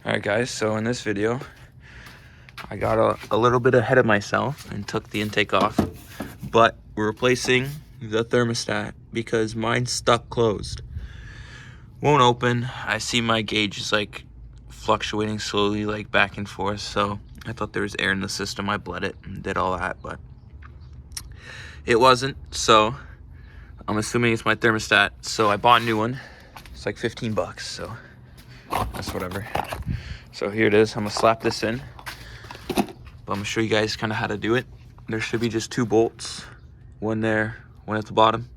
Alright guys, so in this video, I got a little bit ahead of myself and took the intake off, but we're replacing the thermostat because mine's stuck closed. Won't open. I see my gauge is like fluctuating slowly, like back and forth, so I thought there was air in the system. I bled it and did all that, but it wasn't, so I'm assuming it's my thermostat. So I bought a new one. It's like 15 bucks, so that's whatever. So here it is. I'm gonna slap this in, but I'm gonna show you guys kind of how to do it. There should be just 2 bolts, one there, one at the bottom,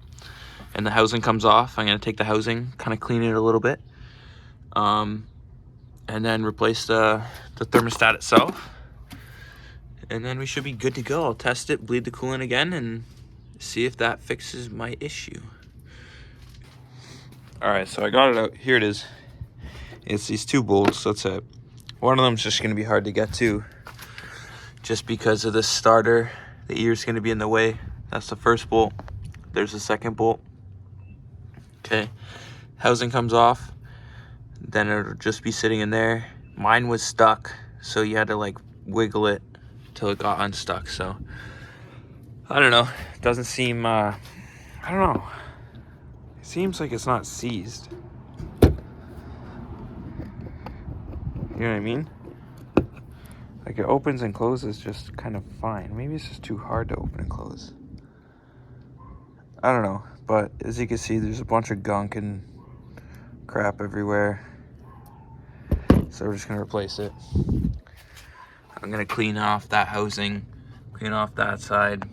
and the housing comes off. I'm gonna take the housing, kind of clean it a little bit, and then replace the thermostat itself, and then we should be good to go. I'll test it, bleed the coolant again, and see if that fixes my issue. All right, so I got it out. Here it is. It's these 2 bolts. That's it. One of them's just gonna be hard to get to, just because of this starter. The ear's gonna be in the way. That's the first bolt. There's the second bolt. Okay, housing comes off, then it'll just be sitting in there. Mine was stuck, so you had to like wiggle it till it got unstuck. So I don't know. It doesn't seem. I don't know. It seems like it's not seized. You know what I mean? Like it opens and closes just kind of fine. Maybe it's just too hard to open and close. I don't know. But as you can see, there's a bunch of gunk and crap everywhere. So we're just going to replace it. I'm going to clean off that housing, clean off that side,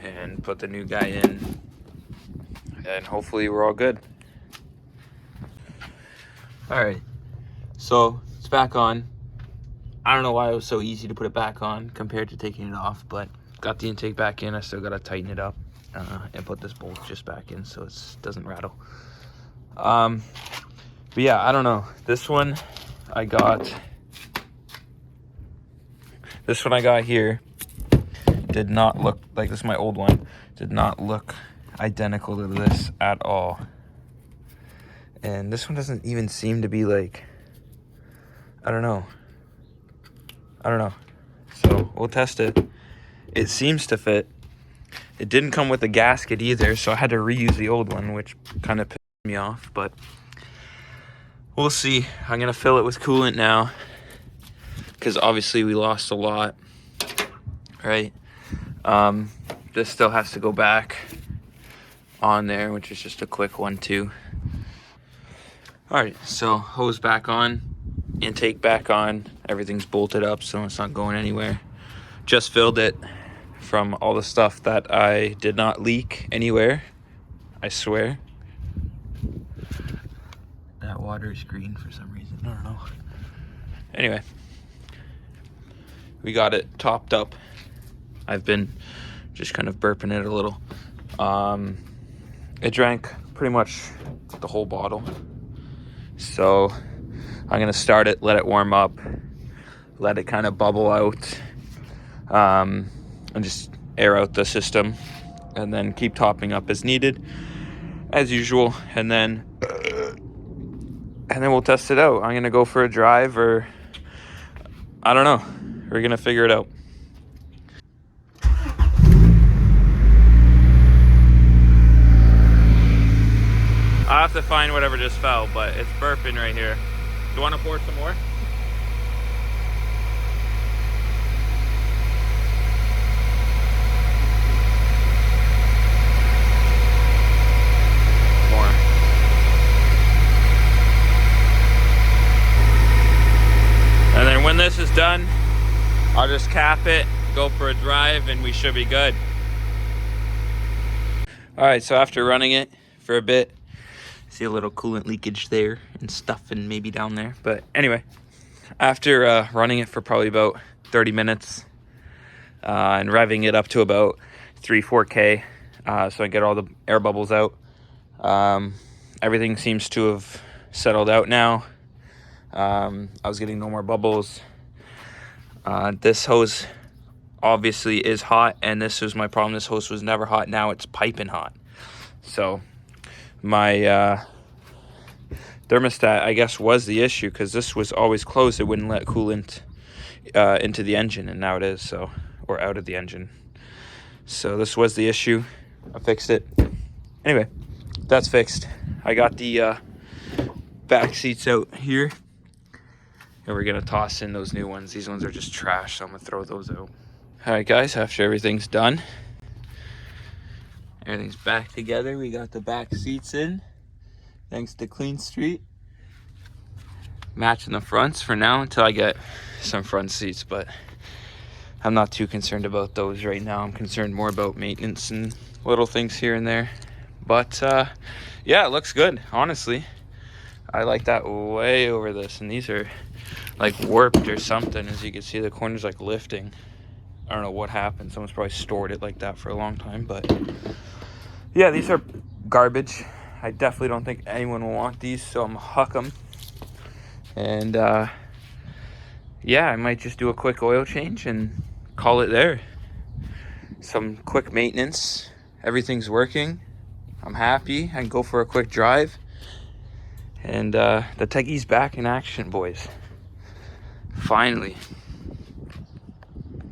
and put the new guy in. And hopefully we're all good. Alright. So it's back on. I don't know why it was so easy to put it back on compared to taking it off, but got the intake back in. I still got to tighten it up and put this bolt just back in so it doesn't rattle. But yeah, I don't know. This one I got here did not look like this. Is my old one. Did not look identical to this at all. And this one doesn't even seem to be like, I don't know. So we'll test it. It seems to fit. It didn't come with a gasket either, so I had to reuse the old one, which kind of pissed me off, but we'll see. I'm gonna fill it with coolant now, because obviously we lost a lot, right? This still has to go back on there, which is just a quick one too. All right, so hose back on, intake back on, everything's bolted up so it's not going anywhere. Just filled it from all the stuff that I did not leak anywhere, I swear. That water is green for some reason, I don't know. Anyway, we got it topped up. I've been just kind of burping it a little. It drank pretty much the whole bottle. So I'm gonna start it, let it warm up, let it kind of bubble out, and just air out the system, and then keep topping up as needed, as usual, and then we'll test it out. I'm gonna go for a drive, or I don't know. We're gonna figure it out. I'll have to find whatever just fell, but it's burping right here. Do you want to pour some more? More. And then when this is done, I'll just cap it, go for a drive, and we should be good. All right, so after running it for a bit, see a little coolant leakage there and stuff, and maybe down there. But anyway, after running it for probably about 30 minutes and revving it up to about 3-4K, so I get all the air bubbles out, everything seems to have settled out now. I was getting no more bubbles. This hose obviously is hot, and this was my problem. This hose was never hot. Now it's piping hot. So my thermostat, I guess, was the issue, because this was always closed. It wouldn't let coolant into the engine, and now it is, so, or out of the engine. So this was the issue. I fixed it. Anyway, that's fixed. I got the back seats out here, and we're gonna toss in those new ones. These ones are just trash, so I'm gonna throw those out. All right, guys, after everything's done, everything's back together. We got the back seats in, thanks to Clean Street. Matching the fronts for now until I get some front seats, but I'm not too concerned about those right now. I'm concerned more about maintenance and little things here and there. But yeah, it looks good, honestly. I like that way over this, and these are like warped or something. As you can see, the corner's like lifting. I don't know what happened. Someone's probably stored it like that for a long time, but yeah, these are garbage. I definitely don't think anyone will want these, so I'm gonna huck them. And yeah, I might just do a quick oil change and call it there. Some quick maintenance. Everything's working. I'm happy. I can go for a quick drive. And the Teggy's back in action, boys. Finally.